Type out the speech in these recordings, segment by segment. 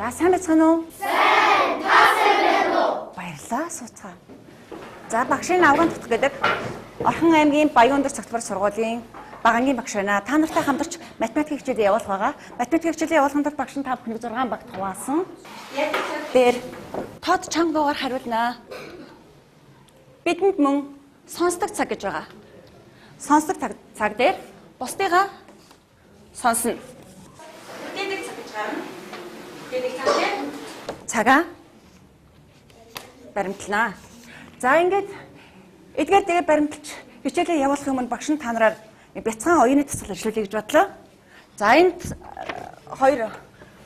За сайн байцгаана уу? Сайн, та сайн байна уу? Баярлалаа, сууцгаа. За багшийн авган тутах гэдэг Орхон аймгийн Баян өндөр цогцлбор сургуулийн багангийн багш байна. Та нартай хамтарч математик хичээлээ явуулах байгаа. Математик хичээлээ явуулахын тулд багш нь та бүхэнд 6 багт хуваасан. Тэр тод чанга дуугаар хариулнаа. Бидэнд мөн сонсдог цаг гэж байгаа. Сонсдог цаг дээр бусдыгаа сонсно. Мэдээдэг цаг гэж гарна. Мэдээдэг цаг дээр цагаа баримтлана. За ингээд эдгээр тэгээ баримталж хичээлээ явуулах өмнө багш нь та нараар бяцхан оюуны тасгал ажиллуулъя гэж бодлоо. За энд хоёр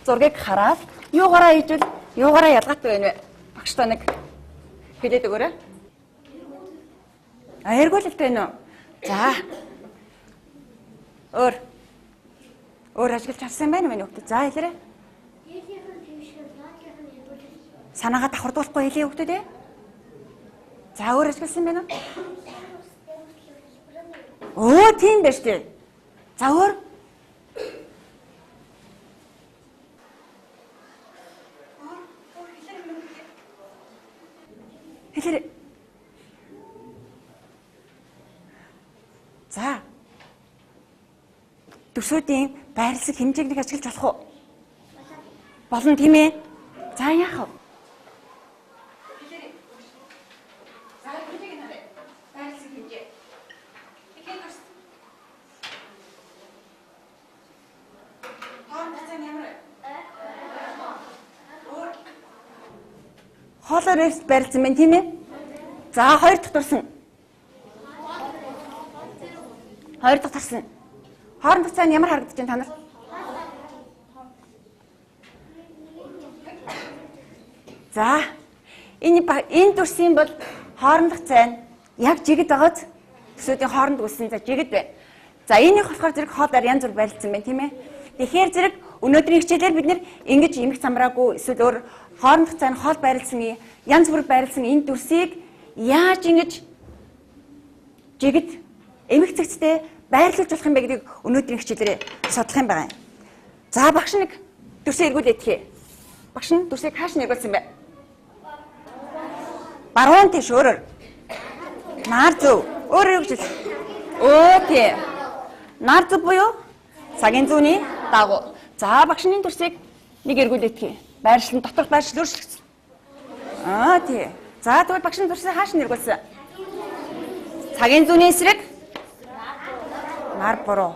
зургийг хараад юугаараа хийжвэл юугаараа ялгаатай байна вэ? Багш та нэг хэлээд өгөөрэй. Эргүүлэлтэй байна уу? За. Өөр ажиглаж авсан байна уу хүмүүс? За хэлээрэй. Санаагаа давхардуулахгүй хэлээ хүмүүс ээ. За өөр ажигласан байна уу? Оо тийм байж тээ. За өөр. Хэлээрэй. За. Төсөөдийн байрлал хэмжээг нэг ажиглаж болох уу? Болно тийм ээ. За яах вэ? За хэмжээг нь харъя. Байрлал хэмжээ. Ихэд бас. Хоолой ямар вэ? Хоолоор байрлсан байна тийм ээ. За хоёр дахь турсан. Хоёр дахь тарсан. Хоорондох цайн ямар харагдаж байна та нар? За. Энэ дүрсийн бол хоорондох цайн яг жигд байгааз төсөөдийн хооронд үлсэн за жигд байна. За энийх болохоор зэрэг хоолоор янз бүр байрлсан байна тийм ээ. Тэгэхээр зэрэг өнөөдрийн хичээлээр бид нэр ингэж эмх замраагүй эсвэл өөр хоорондох цайн хоол байрлсан янз бүр байрлсан энэ дүрсийг яаж ингэж жигд эмх цэгцтэй байрлуулж болох юм бэ гэдгийг өнөөдрийн хичээлээр судлах юм байна. За багш нэг дүрсээ эргүүлээд хээ. Багш нь дүрсийг хааш нь эргүүлсэн бэ? Баруун тийш өөрөөр. Нар зөв. Өөрөөр гэж хэл. Өө тий. Нар зөв буюу цагийн зүүнний дагуу. За багшны дүрсийг нэг эргүүлээд хээ. Байршлын доторх байршил өөрчлөгдсөн. Аа тий. За тэгвэл багшны дүрсийг хааш нь эргүүлсэн? Цагийн зүүнний эсрэг нар буруу.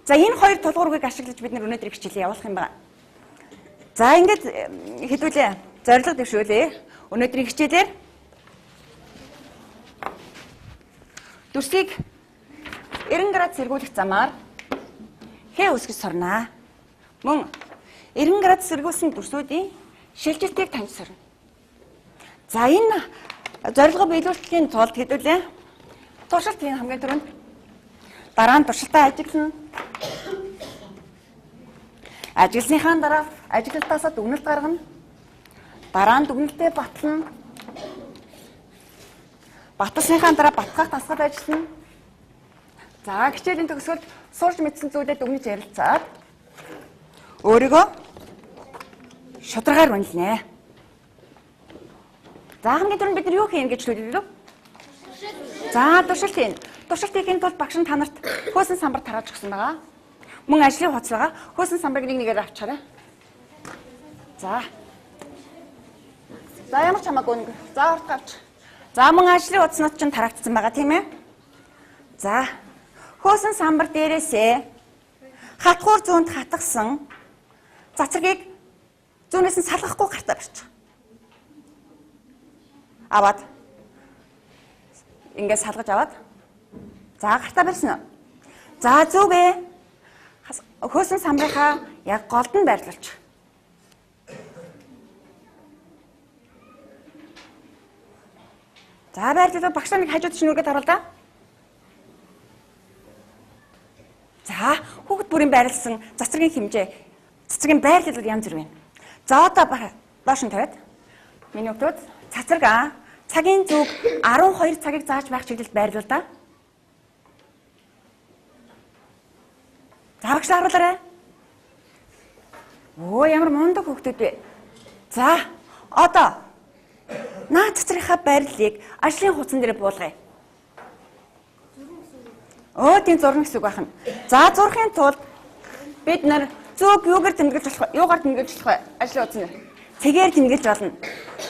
За энэ хоёр тулгуурыг ашиглаж бид нар өнөөдрийн хичээлээ явуулах юм байна. За ингээд хэдүүлээ. Зорилго дэвшүүлээ. Өнөөдрийн хичээлээр дүрсийг 90 градус эргүүлэх замаар х үсгэж сорнаа. Мөн 90 градус эргүүлсэн дүрсүүдийн шилжилтийг таньж сорно. За энэ зорилго биелүүлэхийн тулд хэдүүлээ. Туршилтын хамгийн түрүүнд дараа нь туршилтаа ажиглана. Ажигласныхаа дараа ажиглалтаасаа дүгнэлт гаргана. Дараа нь дүгнэлтээ батлана. Батлсныхаа дараа батгах дасгал ажиллана. За хичээлийн төгсгөлд сурч мэдсэн зүйлээ дүгнэж ярилцаад өөрийгөө шударгаар үнэлнэ. За хамгийн түрүүнд бид нар юу хийн гэж хэлээ? За туршилт хийн. Туршилтын тулд багш нь та нарт хөөсөн самбар тарааж өгсөн байгаа. Мөн ажлын хуцлага хөөсөн самбарыг нэг нэгээр авчаарай. За. За ямар ч хамаагүй нэг. За урт авч. За мөн ажлын хуцнууд ч тараагдсан байгаа тийм ээ. За. Хөөсөн самбар дээрээсээ хатгуур зүүнд хатгсан цацрагийг зүүнээс нь салгахгүй гартаа барьчих. Аваад. Ингээд салгаж аваад. За гартаа барьсан уу? За зүг ээ. Хөөсөн самбарынхаа яг голд нь байрлуулчих. За байрлуулаад багшаа нэг хажууд чинь үргээд харуул да. За хүүхэд бүрийн байрлуулсан цацрагийн хэмжээ, цацрагийн байрлал янз бүр байна. За одоо доош нь тавиад миний хүүхдүүд цацраг цагийн зүг 12 цагийг зааж байх чиглэлд байрлуул да. За багш харуулаарай. Оо ямар мундаг хүүхдүүд вэ? За одоо наад цэцрийнхаа байрлалыг ажлын хуудсан дээр буулгая. Тийм зурна гэсэн үг байна. За зурхын тулд бид нар зүг юугаар тэмдэглэж болох вэ? Юугаар тэмдэглэж болох вэ? Ажлын хуудсан дээр. Цэгээр тэмдэглэж болно.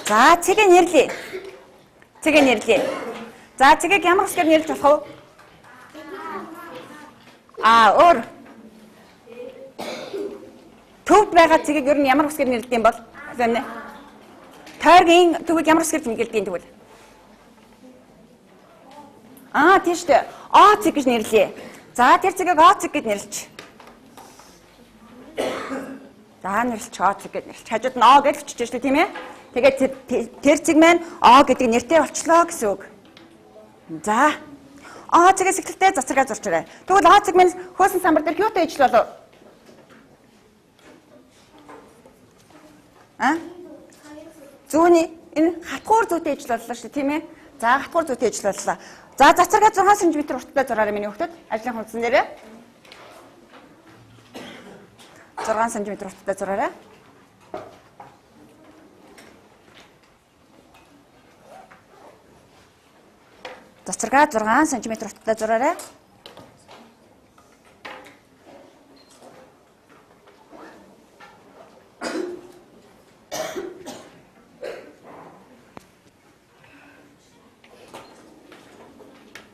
За цэгээ нэрлэе. Цэгээ нэрлэе. За цэгийг ямар усгаар нэрлэж болох вэ? Өөр. Төвд байгаа цэгийг ер нь ямар усгаар нэрлэдэг юм бол? Зэмнэ. Тойргийн төвийг ямар усгаар тэмдэглэдэг юм тэгвэл? Тийм шүү дээ. Цэг гэж нэрлэе. За тэр цэгийг цэг гэж нэрлэж. За нэрлэж цэг гэж нэрлэж. Хажууд нь гэж өчөж шүү дээ, тийм ээ? Тэгээд тэр цэг маань гэдэг нэртэй болчлоо гэсэн үг. За. Цэгээс эхлэлтэй цацрагаа зурчаарай. Тэгвэл цэг маань хөөсөн самбар дээр юутай ижил болов? Зүүнний энэ хатгуур зүйтэй ижил боллоо шүү дээ, тийм ээ? За хатгуур зүйтэй ижил боллоо. За цацрагаа 6 см урттай зураарай миний хүүхдэд. Ажлын хуудсан дээрээ. 6 см урттай зураарай. Цацрагаа 6 см урттай зураарай.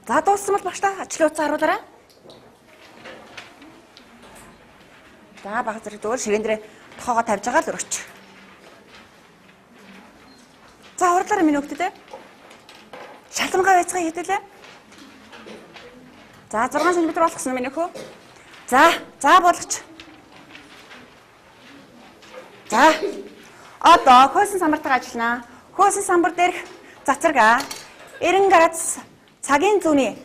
За дууссан бол багшлаа ажлын хуудас харуулаарай. За баг зэрэг дөөр ширээн дээр тохоогоо тавьж байгаа л өргөч. За хурлаарай миний хүүхдэд. Шалмгаа байцгаа хийдэлээ. За 6 см болгосон миний хөө. За болгоч. За одоо хөөсөн самбартаа ажиллана. Хөөсөн самбар дээрх цацрагаа 90 градус цагийн зүүнний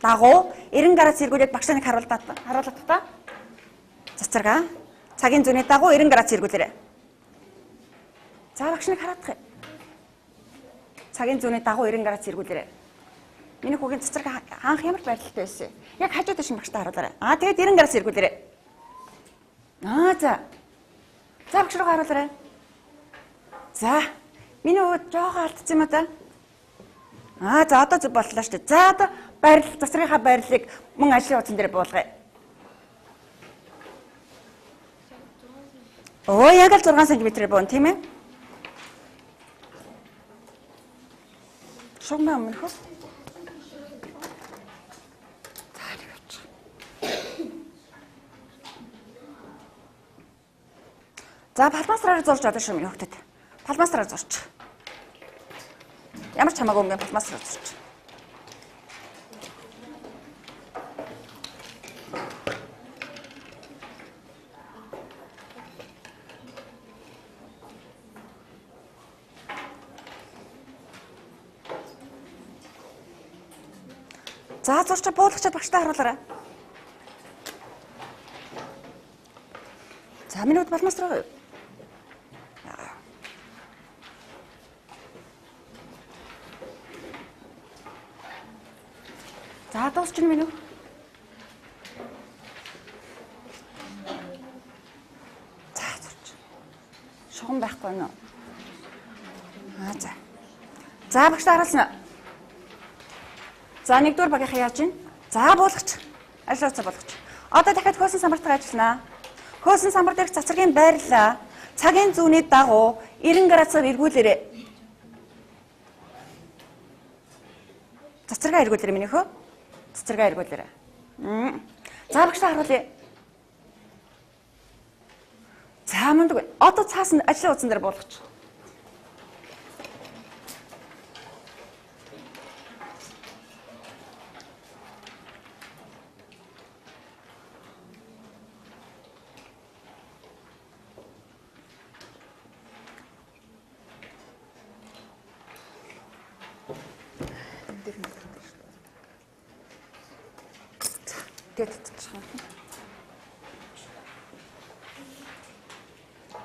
дагуу 90 градус эргүүлээд багшааныг харуулдаг та. Цацрагаа цагийн зүүнний дагуу 90 градус эргүүлээрэй. За багшааныг хараадах юм. Цагийн зүүнний дагуу 90 градус эргүүлээрэй. Миний хүүгийн цацраг хаанх ямар байдалтай байсан? Яг хажууд шин багштай харуулаарай. Тэгээд 90 градус эргүүлээрэй. За. За багш руу харуулаарай. За. Миний хүүг жоохон алдсан юм да. За одоо зүг боллоо шүү дээ. За одоо байрлал цацрынхаа байрлалыг мөн ажлын хуудсан дээр буулгая. Яг л 6 см буун тийм ээ? Шугмаа өмнөх үү? За палмасраар зурж одоо шүү миний хүүхдэд. Палмасраар зурч. Ямар ч хамаагүй юм палмасраар зурч. За зурчаа буулгачаад багштай харуулаарай. За минут палмасраар. За дуусч нь минь үү? За зурч. Шугам байхгүй нөө. За. За багш харуулсан уу? За нэгдүгээр багийнхаа яаж ийн? За буулгач. Ажил хуудас болгоч. Одоо дахиад хөөсөн самбартаа ажиллана. Хөөсөн самбар дээрх цацрагийн байрлалаа цагийн зүүнний дагуу 90 градусаар эргүүлээрэй. Цацрагаа эргүүлээрэй минийх үү? Цацрагаа эргүүлээрэй. За багшаа харуулъя. За мундаг. Одоо цаас нь ажлын хуудсан дээр буулгач.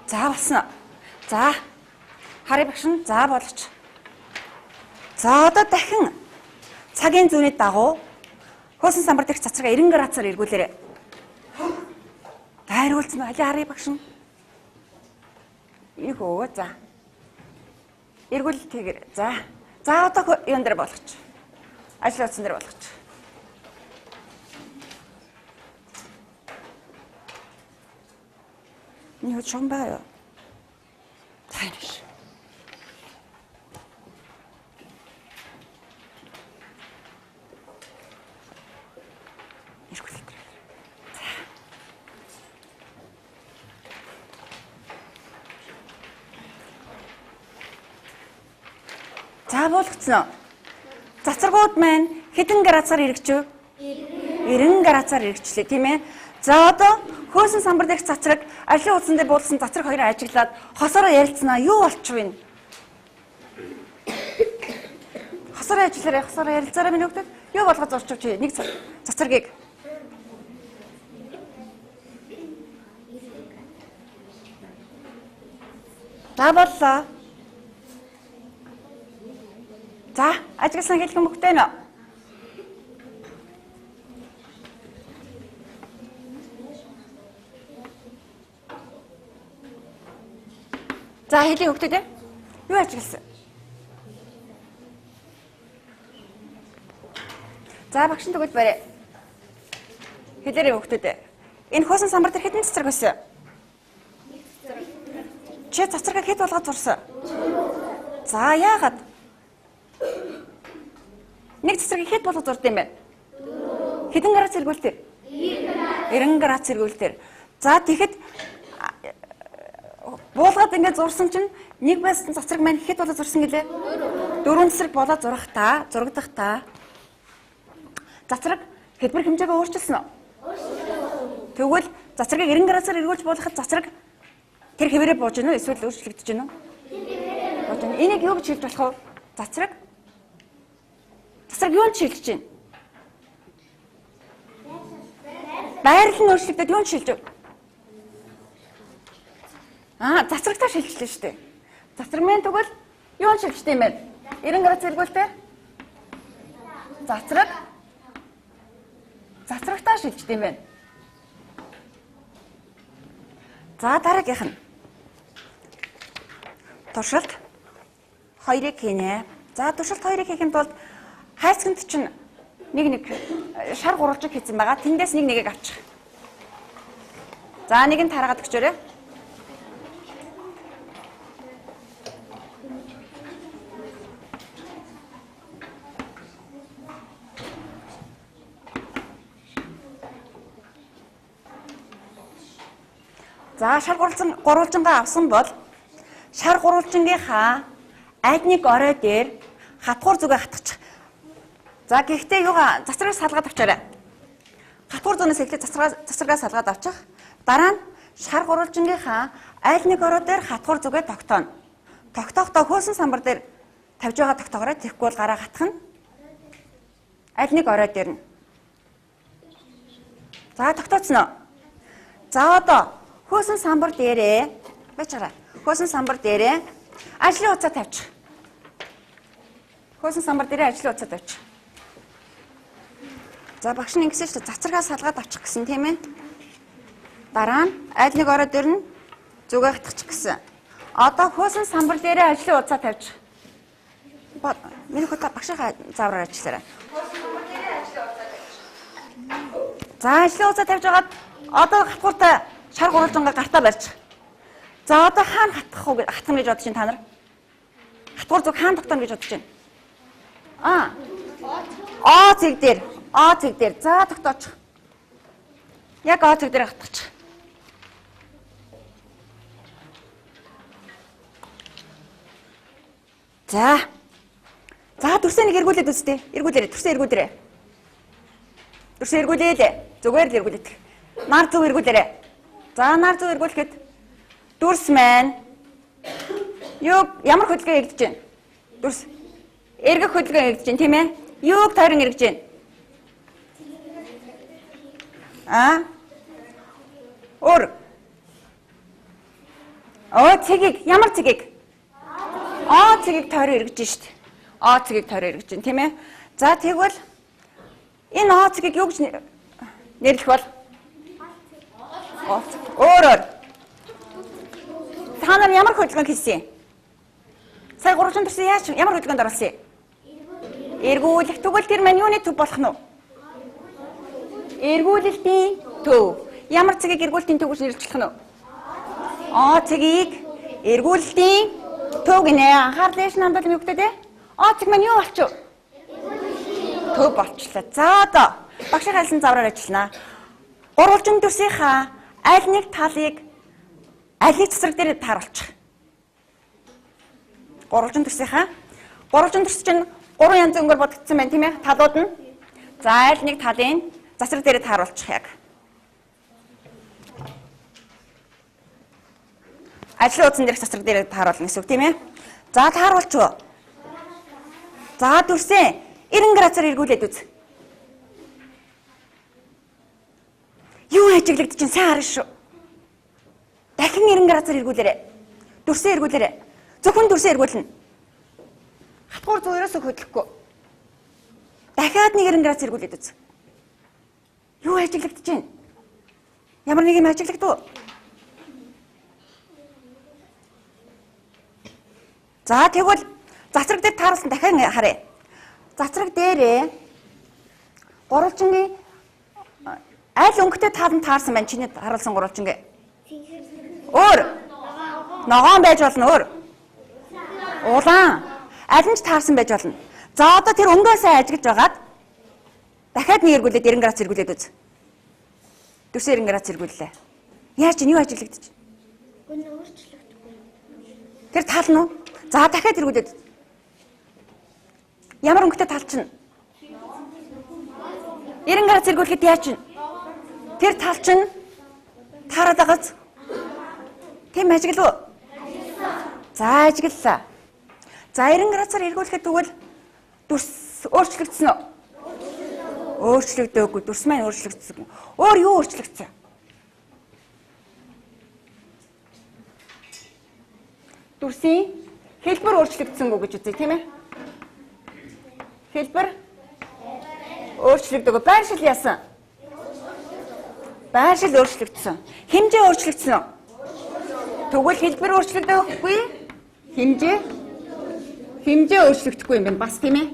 За болсон. За харъя багш нь за болгоч. За одоо дахин цагийн зүүнний дагуу хөөсөн самбар дээрх цацрагаа 90 градусаар эргүүлээрэй. Дайруулсан уу? Харъя багш нь. Энийг өө за. Эргүүл тэгэр. За. За одоо юун дээр болгоч. Ажил утсан дээр болгоч. Юу ч юм байна. Тайрш. Эргүүл. За болгоцсон. Цацрагууд маань хэдэн градусаар эргэжв? 90 градусаар эргэжлээ, тийм ээ. За одоо хөөсөн самбар дэх цацраг ажлын утсан дээр буулсан цацраг хоёроо ажиглаад хосороо ярилцсанаа юу болчих вэ? Хосороо ажиллаарай, хосороо ярилцаарай минь хөгдөд. Юу болгож зурчих чи нэг цацрагийг. За боллоо. За, ажигласан хэлхэн мөхтэй нөө. За, хэлий хөхтэй дээ. Юу ажигласан? За, багшин төгөл барай. Хэлээрэй хөхтэй дээ. Энэ хөөсөн самбар дээр хэдэн цацраг байсан? Чи цацрагаа хэд болгоод зурсан? За, яагаад? Нэг цэцэрлэг хэд болгож зурд юм бэ? Хэдэн градус эргүүлтээр? 90 градус эргүүлтээр. За тэгэхэд буулгаад ингээд зурсан чинь нэг байсан цэцэрлэг маань хэд болгож зурсан гэлээ? 4 цэцэрлэг болоод зурагдах та. Цэцэрлэг хэлбэр хэмжээгээ өөрчилсөн үү? Тэгвэл цэцэрлэгийг 90 градусаар эргүүлж буулгахад цэцэрлэг тэр хэвээрээ бууж гэнэ үү? Эсвэл өөрчлөгдөж гэнэ үү? Бууж гэнэ. Энийг юу гэж хэлж болох вэ? Цэцэрлэг юунд шилжиж байна? Байрлал нь өөрчлөгдөд юунд шилжив? Цацрагтаа шилжлээ шүү дээ. Цацраг мэн тэгвэл юунд шилждэг юм бэ? 90 градус эргүүлтээр цацрагтаа шилждэг юм байна. За дараагийнх нь. Туршилт 2-ыг хийнэ. За туршилт 2-ыг хийхэд бол хайцганд чинь нэг шар гурвалжиг хийсэн байгаа. Тэндээс нэгийг авчих. За нэг нь тараагаад өгчөөрэй. За шар гурвалжингаа авсан бол шар гурвалжингийнхаа аль нэг орой дээр хатгуур зүгээ хатгачих. За гэхдээ юугаа цацрагаас салгаад авчаарай. Хатгуур зүүнээс эхлээд цацрагаас салгаад авчих. Дараа нь шар гурвалжингийнхаа аль нэг орой дээр хатгуур зүгээ тогтооно. Тогтохдоо хөөсөн самбар дээр тавьж байгаа тогтоогоорой. Тэгэхгүй бол гараа хатгах нь аль нэг орой дээр нь. За тогтооцсон уу? За одоо хөөсөн самбар дээрээ бачаарай. Хөөсөн самбар дээрээ ажлын утсаа тавьчих. Хөөсөн самбар дээрээ ажлын утсаа тавьчих. За багш нь ингэсэн шүү дээ. Цацрагаас салгаад авчих гэсэн тийм ээ. Дараа нь аль нэг орой дээр нь зүгээ хатгачих гэсэн. Одоо хөөсөн самбар дээрээ ажлын утсаа тавьчих. Миний хөтө багшийнхаа заавраар ажиллаарай. Хөөсөн самбар дээрээ ажлын утсаа тавьчих. За ажлын утсаа тавьж байгаад одоо хатгууртай шар гурвалжингаа гартаа барьчих. За одоо хаана хатгах гэж бодож байна та нар? Хатгуур зүг хаана тогтооно гэж бодож байна? А цэг дээр. А цэг дээр. За тогтоочих. Яг А цэг дээр хатгачих. За. За дүрсээ нэг эргүүлээд үзтээ. Эргүүлээрэй. Дүрсээ эргүүлээрэй. Дүрсээ эргүүлээ л. Зүгээр л эргүүлээд. Нар зүг эргүүлээрэй. За нар зүг эргүүлэхэд дүрс маань юу ямар хөдөлгөөн эргэж байна? Дүрс эргэх хөдөлгөөн эргэж байна тийм ээ? Юуг тойрон эргэж байна? Өөр. Цэгийг ямар цэгийг? Цэгийг тойрон эргэж байна шүү дээ. Цэгийг тойрон эргэж байна тийм ээ? За тэгвэл энэ цэгийг юу гэж нэрлэх бол? Өөрөөр та нар ямар хөдөлгөөн хийсэн юм? Сая гурван төрсөн ямар хөдөлгөөнд орсон юм? Эргүүлэх. Тэгвэл тэр маань юуны төв болох нь вэ? Эргүүлэлтийн төв. Ямар цагийг эргүүлэлтийн төв гэж нэрлэж болох нь вэ? О цагийг эргүүлэлтийн төв гинэ. Анхаарал дэш намдал юу гэдэг вэ? О цаг маань юу болчих вэ? Төв болчлаа. За одоо багшийн хайлсан завраар ажиллана. Гурвалжин төрсийнхаа аль нэг талыг цэцрэг дээр тааруулчих. Гурвалжин төрсийнхаа гурвалжин төрс чинь 3 янзын өнгөөр бодогдсон байна тийм ээ? Талууд нь. За аль нэг талын цэцрэг дээр тааруулчих яг. Ажлын утсан дээрх цэцрэг дээр тааруулна гэсэн үг тийм ээ? За тааруулч уу? За төрсөн 90 градусаар эргүүлээд үз. Юу ажиглагдчих чинь сайн харна шүү. Дахин 90 градусаар эргүүлээрэй. Дүрсээ эргүүлээрэй. Зөвхөн дүрсээ эргүүлнэ. Хатгуур зуураас хөдлөхгүй. Дахиад 90 градус эргүүлээд үз. Юу ажиглагдчих чинь? Ямар нэг юм ажиглагдав уу? За тэгвэл цацраг дээр тааруулсан дахин харъя. Цацраг дээрээ гурвалжингийн аль өнгөтэй тааланд таарсан байна чиний харуулсан гурвалжингээ? Өөр. Ногоон байж болно өөр. Улаан. Аль нь ч таарсан байж болно. За одоо тэр өнгөө сайн ажиглаж байгаад дахиад нэг эргүүлээд 90 градус эргүүлээд үз. Дүрсээ 90 градус эргүүллээ. Яаж чинь юу ажиглагдчих? Гүн өөрчлөгдөхгүй. Тэр тал нь уу? За дахиад эргүүлээд. Ямар өнгөтэй тал чинь? 90 градус эргүүлэхэд яаж чинь? Тэр тал чинь таарад байгааз. Тийм ажиглав уу? За ажиглалаа. За 90 градусаар эргүүлэхэд тэгвэл дүрс өөрчлөгдсөн үү? Өөрчлөгдөөгүй. Дүрс маань өөрчлөгдсөн. Өөр юу өөрчлөгдсөн? Дүрсийн хэлбэр өөрчлөгдсөнгөө гэж үзье тийм ээ? Хэлбэр өөрчлөгдөөгүй. Байршил яасан? Байршил өөрчлөгдсөн. Хэмжээ өөрчлөгдсөн үү? Тэгвэл хэлбэр өөрчлөгдөөгүй. Хэмжээ өөрчлөгдөхгүй юм байна. Бас тийм ээ?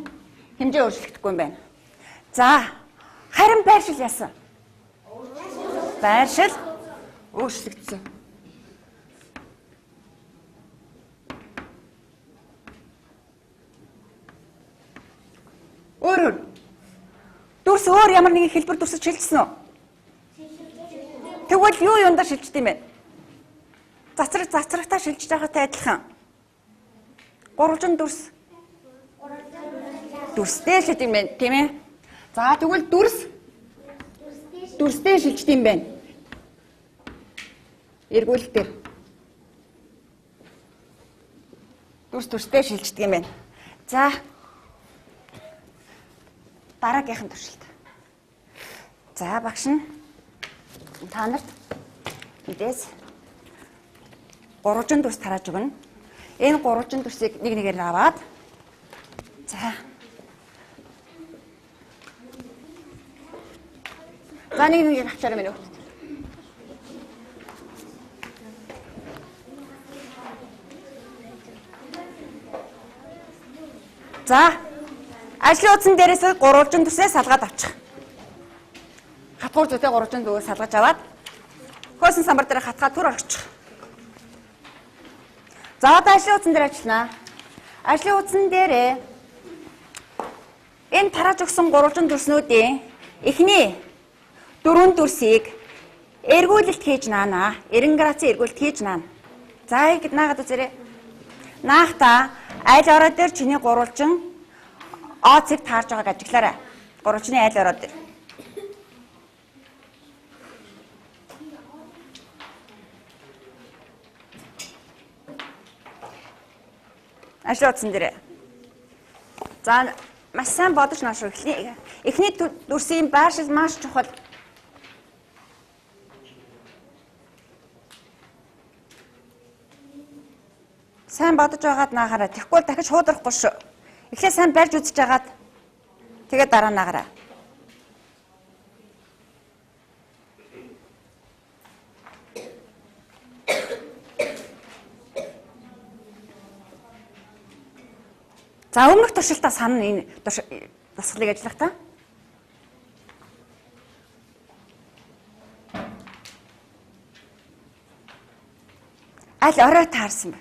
Хэмжээ өөрчлөгдөхгүй юм байна. За, харин байршил яасан? Байршил өөрчлөгдсөн. Өөр дүрс өөр ямар нэгэн хэлбэр дүрсэж шилжсэн үү? Тэгвэл юу юундаа шилждэг юм бэ? Цацрагтаа шилжиж байгаатай адилхан. Гурвалжин дүрстэй шилждэг юм байна, тийм ээ? За тэгвэл дүрстэй шилждэг юм байна. Эргүүлэлт дээр. Дүрстэй шилждэг юм байна. За дараагийнхан туршилт. За багш нь та нарт эндээс гурвалжин дүрс тарааж өгнө. Энэ гурвалжин дүрсийг нэг нэгээр аваад за нэг нэгээр авчаарай минь өгт. За ажлын утсан дээрээс гурвалжин дүрсээ салгаад авчих. Хатгуур зүйтэй гурвалжин дүрсээ салгаж аваад хөөсөн самбар дээр хатгаа түр орчих. За одоо ажлын утсан дээр ажиллана. Ажлын утсан дээрээ энэ тарааж өгсөн гурвалжин дүрснүүдийн эхний 4 дүрсийг эргүүлэлт хийж наана. 90 градусын эргүүлэлт хийж наана. За ингэ наагаад үзээрэй. Наахта аль ороо дээр чиний гурвалжин Оцыг таарж байгааг ажиглаарай. Гурвалжины айл ороо дээр. Ажлын утсан дээр. За маш сайн бодож нааш. Эхний дүрсийн байршил маш чухал. Сайн бодож байгаад наагаарай. Тэгэхгүй дахиж хуудрахгүй шүү. Эхлээ сайн барьж үзэж агаад тэгээд дараа наагаарай. За өмнөх туршилтаа санана энэ дасгалыг ажиллахдаа. Аль орой таарсан бэ?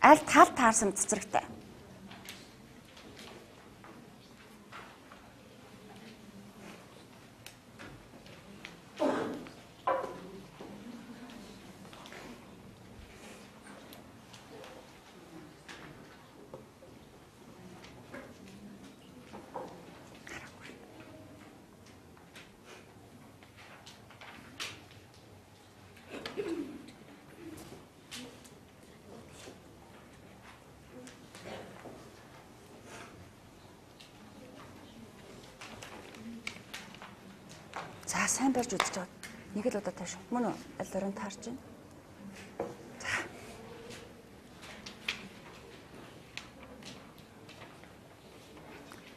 Аль тал таарсан цэцэрэгтэй? За сайн барьж үзэж байгаа. Нэг л удаа тааш. Мөн үү? Аль орон таарч байна.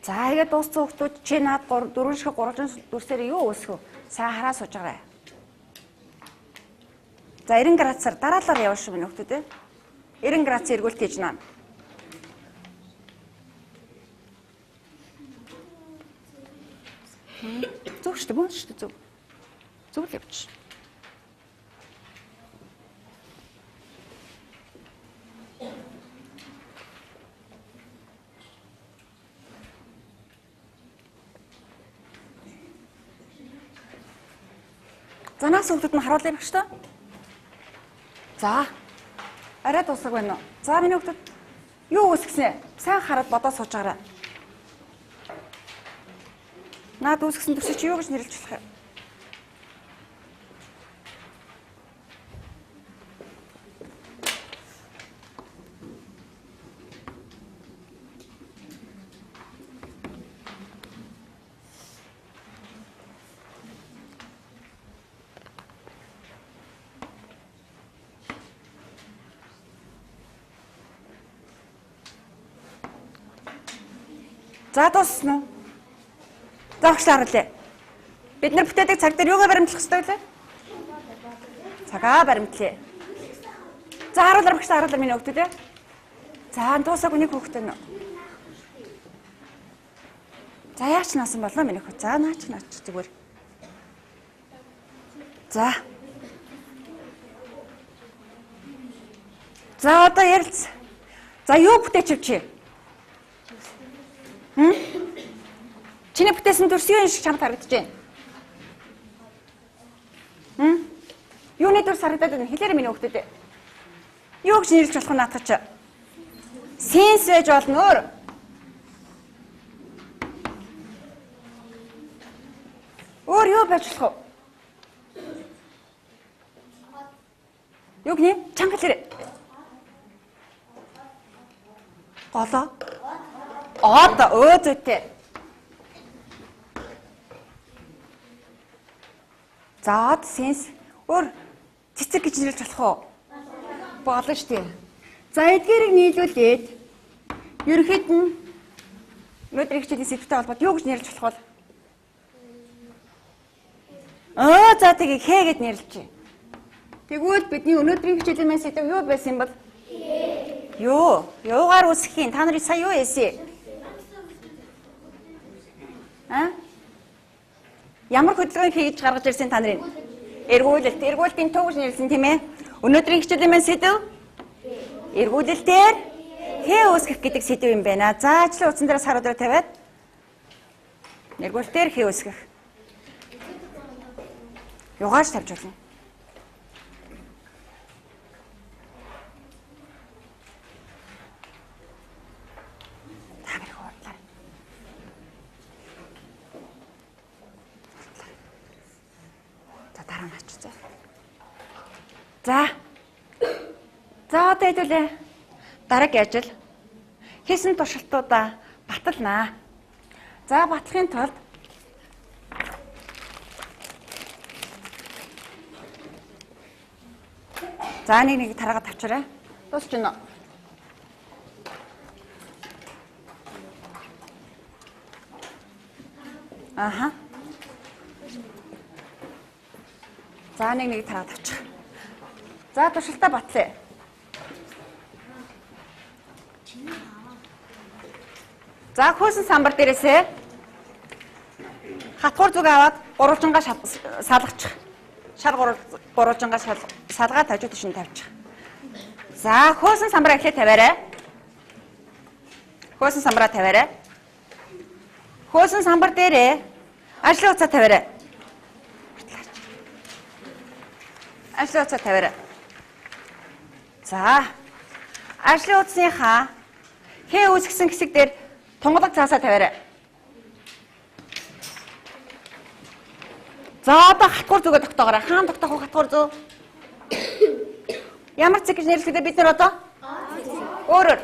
За тэгээд дууссан хүмүүс чи наад 4 шиг 3 дүрсээр юу өсгөө? Сайн хараа сууж байгаарай. За 90 градусаар дараалал явна шүү минь хүмүүс те. 90 градус эргүүлт хийж наа. Зөв шүү дээ, мөн шүү дээ, зөв. Зөв л явчих. За нас үлдэд нь харуулъя багш та. За. Арай дуусах байна уу? За миний хүүхдүүд юу үсгэсэн? Сайн хараад бодоод сууж байгаарай. Наад үсгэсэн төсөв чи юу гэж нэрлэж болох юм? За дуусна уу? За багш харуулъя. Бид нар бүтээдэг цаг дээр юугаар баримтлах ёстой вэ? Цагаа баримтлая. За харуулъя багш харуулъя миний хүүхдүүд ээ. За дуусаагүй нэг хүүхдтэй нөө. За яач наасан болоо миний хүүхд. За наач зүгээр. За. За одоо ярилц. За юу бүтээч чи? Чиний бүтээсэн дүрс юу юм шиг чамд харагдаж байна? Юуны дүрс харагдаад байна? Хэлээрэй миний хүүхдүүд. Юу гэж нэрлэж болох нь наадах чи? Сенс байж болно өөр. Өөр юу байж болох вэ? Юу гэнэ? Чанга хэлээрэй. Голоо. Зүйтэй. За сенс өөр цэцэг гэж нэрлэж болох уу? Болно шүү дээ. За эдгээрийг нийлүүлээд ерөнхийд нь өнөөдрийн хичээлийн сэдвтэй холбоод юу гэж нэрлэж болох вэ? За тэгээ хэ гэд нэрлэж. Тэгвэл бидний өнөөдрийн хичээлийн маань сэдв юу байсан юм бол? Юугаар үсэх юм? Та нарыг сая юу хийсэн? Ямар хөдөлгөөн хийж гаргаж ирсэн та нарын? Эргүүлэлтийн төв гэж нэрлсэн тийм ээ. Өнөөдрийн хичээлийн маань сэдв эргүүлэлтээр хэ үүсгэх гэдэг сэдв юм байна. За ажлын утсан дээрээс харуулж тавиад эргүүлэлтээр хэ үүсгэх. Югаарч тавьж болно. За одоо хэдүүлээ. Дараагийн ажил. Хийсэн туршилтуудаа баталнаа. За батлахын тулд за нэг тараагаад тавьчаарай. Дуусч гинэ. Аха. За нэг тараагаад тавьчих. За туршилтаа батлая. За хөөсөн самбар дээрээсээ хатгуур зүг аваад гурвалжингаа салгачих. Шал гурвалжингаа салгаад хажуу тишин тавьчих. За хөөсөн самбараа эхлээд тавиарай. Хөөсөн самбараа тавиарай. Хөөсөн самбар дээрээ ажлын уцаа тавиарай. Ажлын уцаа тавиарай. За ажлын утасныхаа хээ үүсгэсэн хэсэг дээр тунгалаг цаасаа тавиарай. За одоо хатгуур зүгээ тогтоогоорой. Хаана тогтоох вэ хатгуур зүг? Ямар цэг гэж нэрлэхдээ бид нар одоо? Өөрөөр.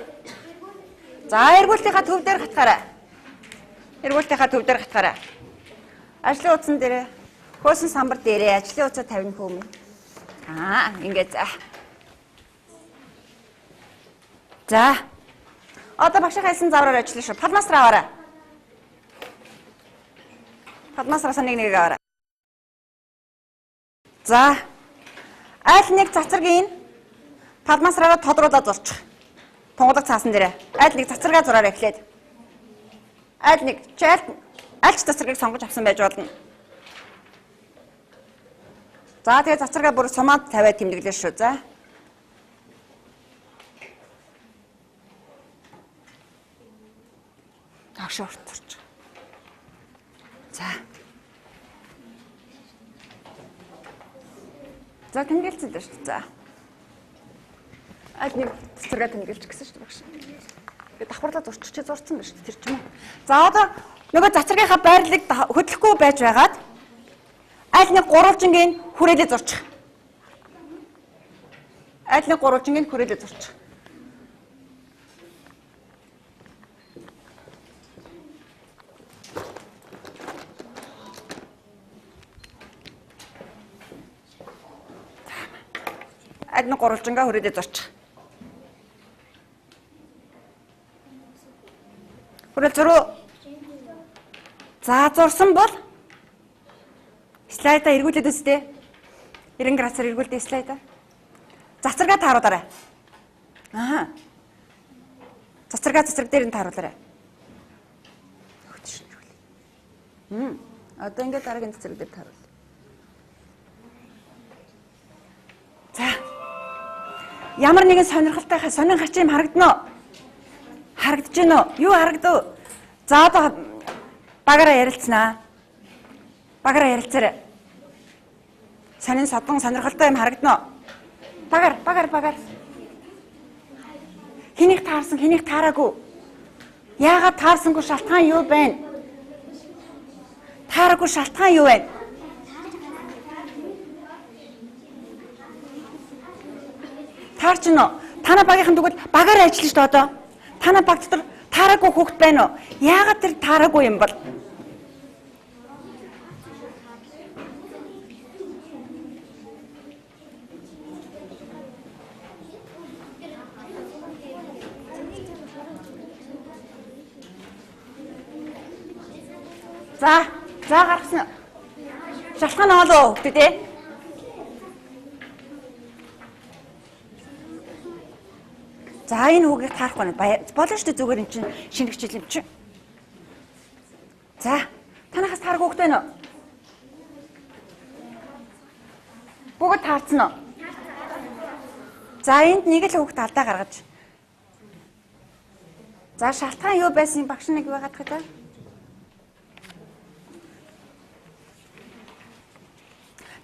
За эргүүлтийнхаа төв дээр хатгаарай. Эргүүлтийнхаа төв дээр хатгаарай. Ажлын утсан дээрээ хөөсөн самбар дээрээ ажлын уцаа тавина хөөмө. Ингээд за. За. Одоо багшаа хайсан завраар ажиллана шүү. Падмасраа аваарай. Падмасраас нэг аваарай. За. Аль нэг цацрагийн падмасраараа тодруулаад зурчих. Тунгалаг цаасан дээрээ. Аль нэг цацрагаа зураарай эхлээд. Аль нэг аль ч цацрагийг сонгож авсан байж болно. За тэгээ цацрагаа бүр сумаад тавиад тэмдэглээ шүү. За. Агшаа уртурч. За. За тэмдэглэсэн дээ шүү. За. Аль нэг цацрагаа тэмдэглэж гисэн шүү багш. Тэгээ давхарлаа зурчих чи зурцсан байна шүү тэр ч юм уу. За одоо нөгөө цацрагийнхаа байрлалыг хөдлөхгүй байж байгаад аль нэг гурвалжингийн хүрээлээ зурчих. Аль нэг гурвалжингийн хүрээлээ зурчих. Аль нэг гурвалжингаа хүрээлээ зурчих. Хүрэл зуруу. За зурсан бол слайдаа эргүүлээд үстэ. 90 градусаар эргүүлдэ слайдаа. Цацрагаа тааруулаарай. Цацраг дээр нь тааруулаарай. Одоо ингээд дараагийн цацраг дээр тааруул. За. Ямар нэгэн сонирхолтой сонин хачим харагдана уу? Харагдаж байна уу? Юу харагдав? За одоо багаараа ярилцсанаа. Багаараа ярилцаарай. Сонин содон сонирхолтой юм харагдана уу? Багаар. Хэнийг таарсан, хэнийг таараагүй? Яагаад таарсангүй шалтгаан юу байна? Таараагүй шалтгаан юу байна? Таарч гинөө. Танай багийнхан тэгвэл багаараа ажиллана шүү дээ одоо. Танай баг дотор таараагүй хүүхэд байна уу? Яагаад тэр таараагүй юм бол? За гаргасан. Шалтгаан олоо хүүхдээ тий. За энэ хүүгийг таарахгүй болно шүү дээ зүгээр эн чинь шинэ хичээл юм чинь. За танахаас таарах хүүхэд байна уу? Бүгд таарсан уу? За энд нэг л хүүхэд алдаа гаргаж. За шалтгаан юу байсан багш нэг байгаад хаа та?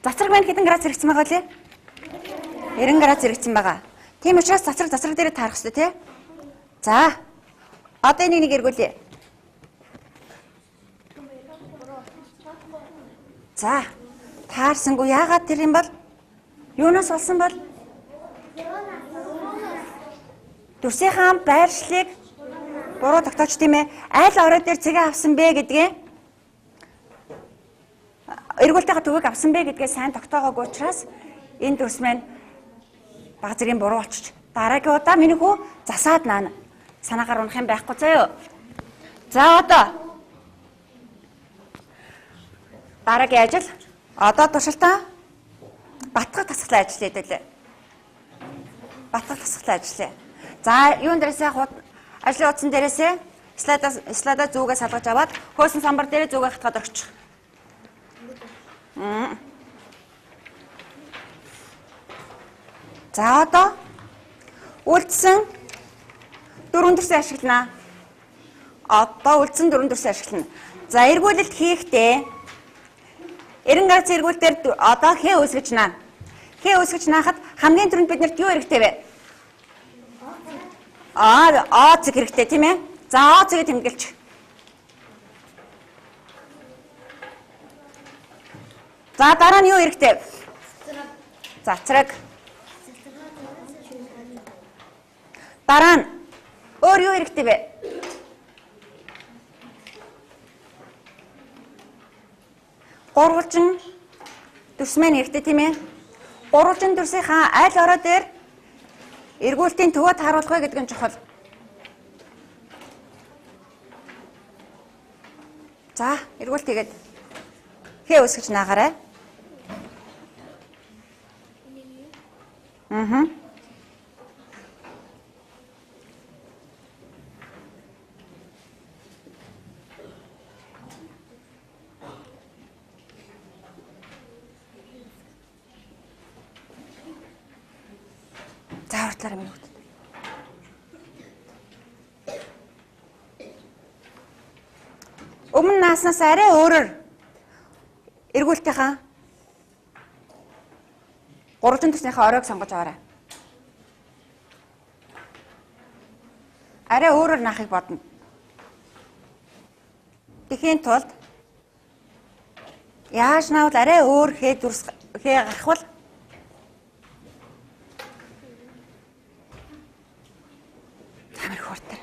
Цацраг маань хэдэн градус хэрэгцсэн байгаа лээ? 90 градус хэрэгцсэн байгаа. Тийм учраас цацраг дээр таарах хэрэгтэй тий. За. Одоо энийг нэг эргүүлье. За. Таарсангүй яагаад тэр юм бол? Юунаас болсон бол? Дүрсийнхаа байршлыг буруу тогтооч тийм ээ. Аль орой дээр цэгээ авсан бэ гэдгээ эргүүлтэйгээ төвөг авсан бэ гэдгээ сайн тогтоогоогүй учраас энэ дүрс маань баг зэргийн буруу болчих. Дараагийн удаа миний хүү засаад наана. Санаагаар унах юм байхгүй заяа. За одоо дараагийн ажил одоо туршилтаа батгах тасгалан ажил хийдэлээ. Батгах тасгалан ажиллая. За юун дээрээсээ ажлын утсан дээрээсээ Слайдаа зүгээ салгаж аваад хөөсөн самбар дээр зүгээ хатгаад орчих. За одоо үлдсэн дөрвөн төрсөн ашиглана. Одоо үлдсэн дөрвөн төрсөн ашиглана. За эргүүлэлт хийхдээ 90 градус эргүүлэлтээр одоо хэ үүсгэж наа. Хэ үүсгэж наахад хамгийн түрүүнд бид нарт юу хэрэгтэй вэ? Оцэг хэрэгтэй тийм ээ. За оцгийг тэмдэглэж. За дараа нь юу хэрэгтэй? Цацраг. Дараа нь өөр юу хэрэгтэй вэ? Гурвалжин төрсмэн хэрэгтэй тийм ээ. Гурвалжин төрсийнхаа аль ороо дээр эргүүлтийн төвөд харуулах вэ гэдэг нь чухал. За, эргүүлт хийгээд хээ үсгэж наагаарай. За, уртлаараа минь хөвгдөд. Өмнө нааснаас арай өөрөөр эргүүлтийнхаа гурван төрснийхээ оройг сонгож аваарай. Арай өөрөөр наахыг бодно. Тэхийн тулд яаж наавал арай өөр хээ гарахвал амар хурдан.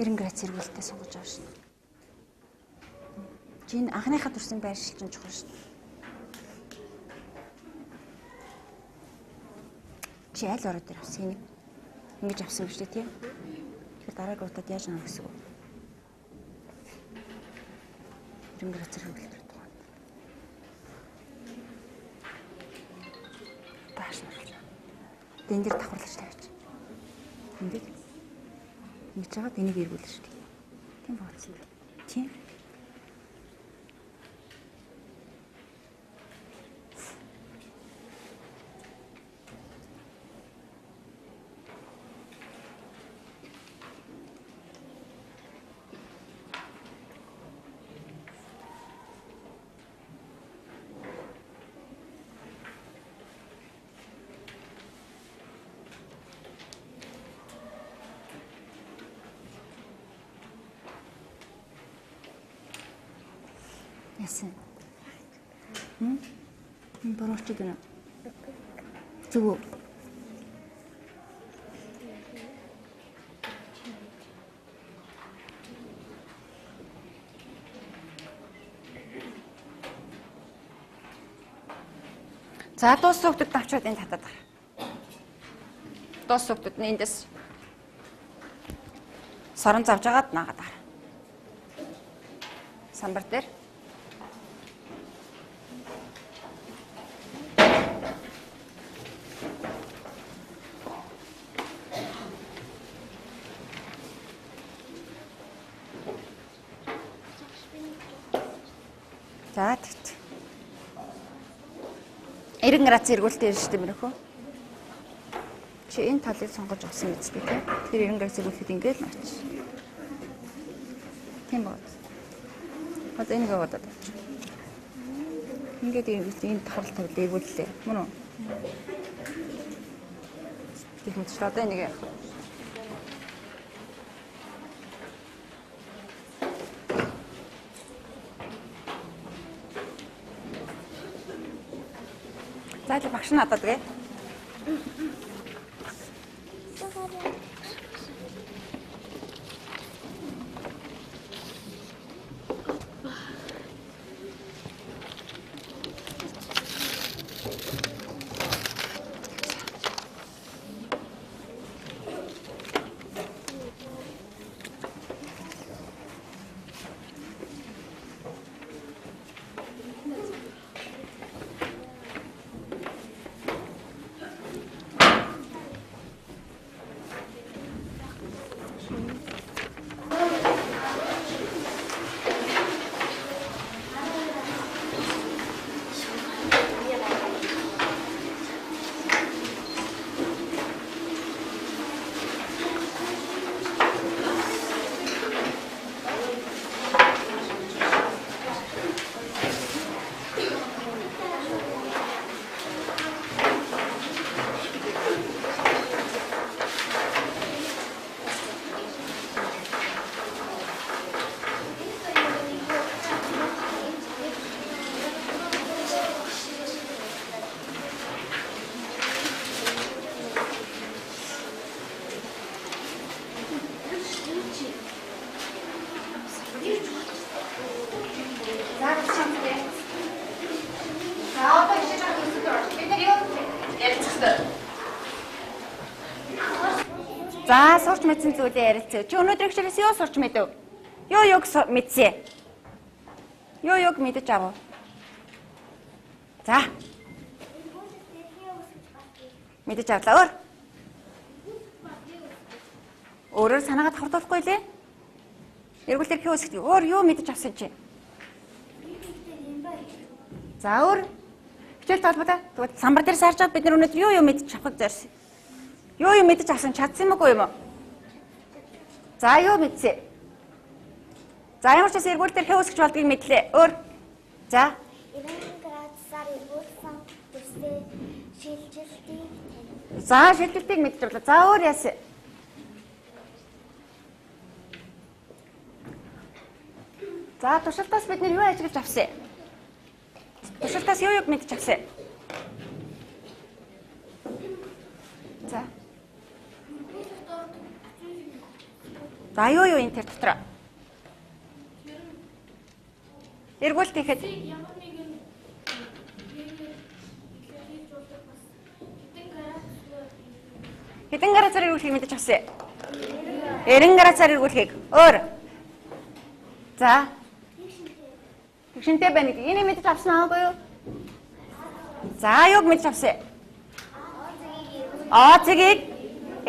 Градус эргүүлэлтээ сонгож авах шин. Чин анхныхаа төрсөн байршил чинь чухал шин. Чи аль ороо дээр авсан юм? Ингэж авсан гэж тийм. Тэгэхээр дараагийн удаад яаж авах гэсэн үг? 90 градус эргүүлэлт тухайн. Тааш нь. Дэн дээр давхарлаж тавьчих. Ингээд ингэж байгаа энийг эргүүлнэ шүү дээ. Тийм бооцсон байна. Тийм. Яасан. Борооч гэнэ. Зүг. За дуус сүгтд авчаад энэ татаад гар. Дуус сүгтд нь эндээс сорон завж агаад наагаад гар. Самбар дээр 90 градус эргүүлэлтээр шүү дээ мөрөхөө. Чи энэ талыг сонгож авсан биз дээ тийм. Тэр 90 градус эргүүлэхэд ингээд нууч. Тийм бод. Одоо энийг аваад авч. Ингээд энэ тахал тавьд эргүүллээ. Мөн үү? Тэг мэт ч одоо энийг яах вэ? За багш надад гээ. За сурч мэдсэн зүйлээ ярилцъя. Чи өнөөдөр хичээлээс юу сурч мэдэв? Юу юг мэдсэн? Юу юг мэдэж авав? За. Мэдэж авлаа өөр. Өөрөөр санаагаа давхардуулахгүй лээ. Эргүүлэлт хий үсгдэг. Өөр юу мэдэж авсан чи? За өөр. Хичээл толботой. Тэгвэл самбар дээр сарж аваад бид нар өнөөдөр юу мэдэж авах зорьсон? Юу мэдэж авсан чадсан юм уу юм? За юу мэдсэн? За ямар ч бас эргүүл дээр хэвсгэж болдгийг мэдлээ. Өөр. За. 90 градусаар эргүүлсэн төсөө шилжилтийг. За шилжилтийг мэдэж авлаа. За өөр яасан? За туршилтаас бид нар юу ажиглаж авсан? Туршилтаас юу мэдэж авсан? За. За юу энэ тэр дотор? Эргүүлэлт хийхэд хэдэн градусаар эргүүлэхийг мэдэж авсан? 90 градусаар эргүүлэхийг. Өөр. За. Тэгшинтэй байна гэдэг. Энийг мэдэж авсан аагүй юу? За юг мэдэж авсан? Оцгийг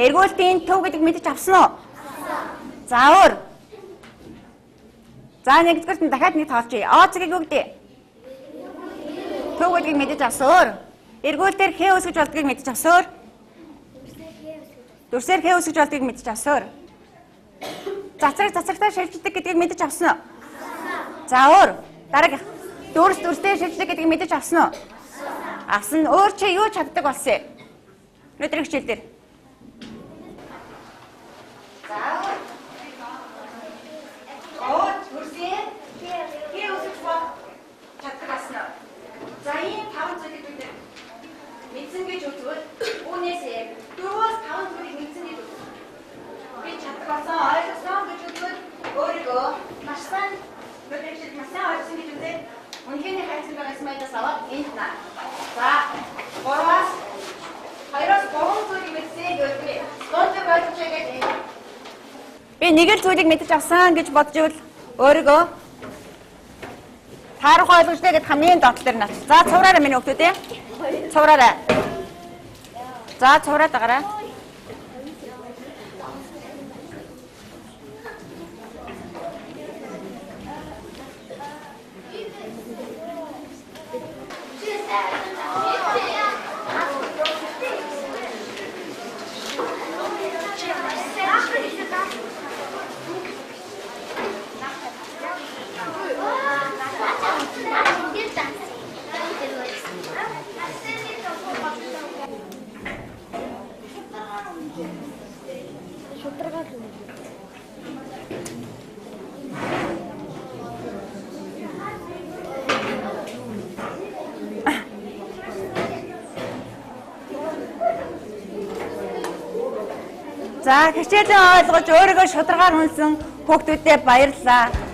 эргүүлэлтийн төв гэдэг мэдэж авсан уу? За өөр. За нэгдүгээрт нь дахиад нэг тоолчих. Оцгийг юу гэдэг? Төв гэдгийг мэдэж авсан өөр. Эргүүлэлтээр хээ үсгэж болдгийг мэдэж авсан өөр. Дүрсээр хээ үсгэж болдгийг мэдэж авсан өөр. Цацрагтаа шилждэг гэдгийг мэдэж авсан уу? За өөр. Дараагийн. Дүрсээр шилждэг гэдгийг мэдэж авсан уу? Авсан. Өөр чи юу чаддаг болсон? Өнөөдрийн хичээл дээр. За өөр. Дүрсээр хээ үсгэж чаддаг болсон уу? За энэ 5 зүйлийг бид мэдсэн гэж үзвэл үүнээс яг 4-5 зүйлийг мэдсэн гэж үзвэл би чаддаг болсон ойлгосон гэж үзвэл өөрийгөө маш сайн мэдээж маш сайн ойлгосон гэж үзээд үнэхээр хайцсан байгаа смайлаас аваад энд наа. За 3-аас 2-3 зүйлийг мэдсэн гэж би өөртөө ойлгож байгаа. Би нэг л зүйлийг мэдэж авсан гэж бодож ивэл өөрийгөө таарах ойлгожтэй гэд хамгийн доотлол дээр наач. За цувраараа миний хүүхдүүд ээ. Цувраараа. За цувраад агараа. За хичээлээ ойлгож өөрийгөө шударгаар хүнсэн хүүхдүүдэд баярлалаа.